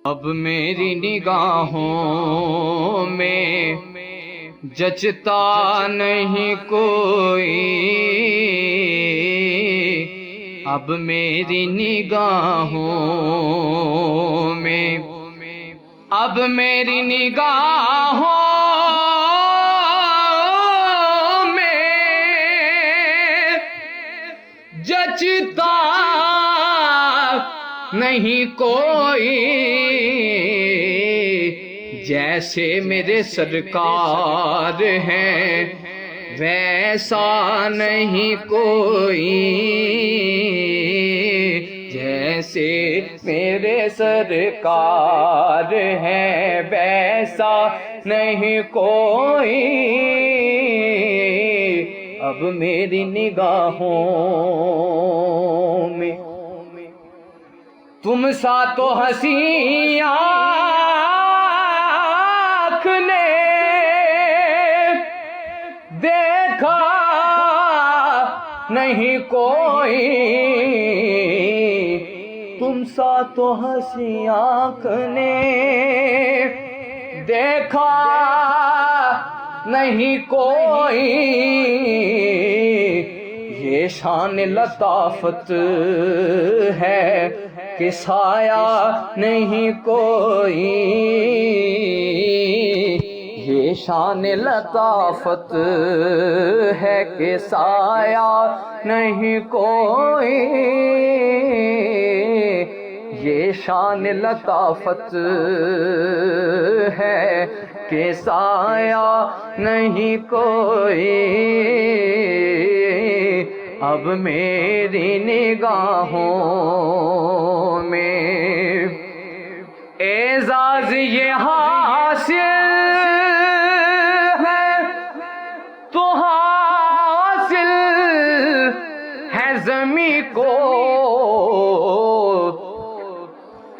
اب میری نگاہوں میں جچتا نہیں کوئی، اب میری نگاہوں میں، اب میری نگاہوں میں جچتا نہیں کوئی، جیسے میرے سرکار ہیں ویسا نہیں کوئی، جیسے میرے سرکار ہیں ویسا نہیں کوئی، اب میری نگاہوں میں تم سا تو حسین آنکھ نے دیکھا نہیں کوئی، تم سا تو حسین آنکھ نے دیکھا نہیں کوئی، یہ شان لطافت ہے کہ سایہ نہیں کوئی، یہ شان لطافت ہے کہ سایہ نہیں کوئی، یہ شان لطافت ہے کہ سایہ نہیں کوئی، اب میری نگاہوں میں اعزاز یہ حاصل ہے تو حاصل ہے زمیں کو،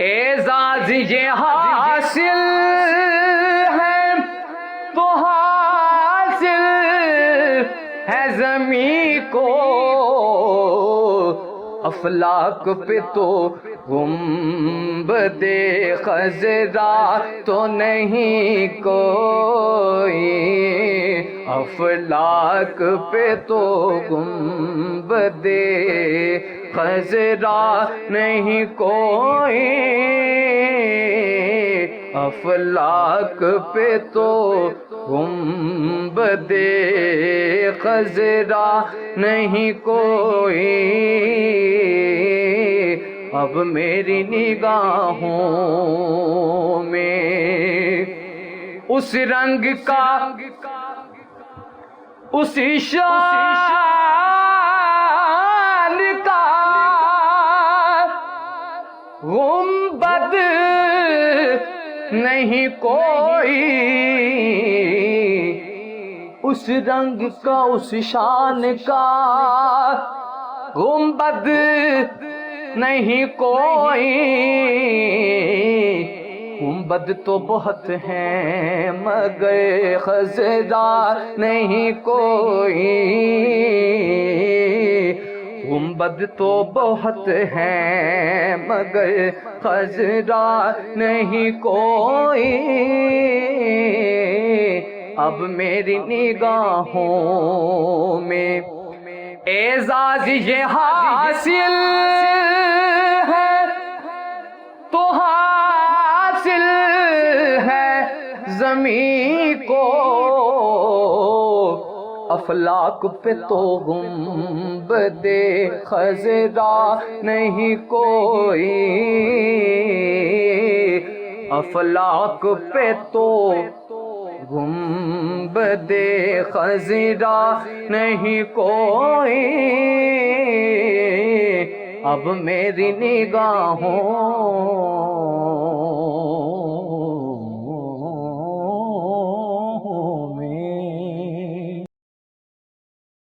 اعزاز یہ حاصل ہے تو حاصل ہے زمیں کو، افلاک پہ تو گنبد خضرا تو نہیں کوئی، افلاک پہ تو گنبد خضرا نہیں کوئی، افلاک پہ تو گنبد خضرا نہیں کوئی، اب میری نگاہوں میں اس رنگ کا اس شان کا گنبد نہیں کوئی، اس رنگ کا اس شان کا گنبد نہیں کوئی، گنبد تو بہت ہیں مگر خضرا نہیں کوئی، گنبد تو بہت ہیں مگر خضرا نہیں کوئی، اب میری نگاہوں میں اعزاز یہ حاصل ہے تو حاصل ہے زمیں کو، افلاک پہ تو گنبد خضرا نہیں کوئی، افلاک پہ تو گنبد خضرا نہیں کوئی، اب میری نگاہوں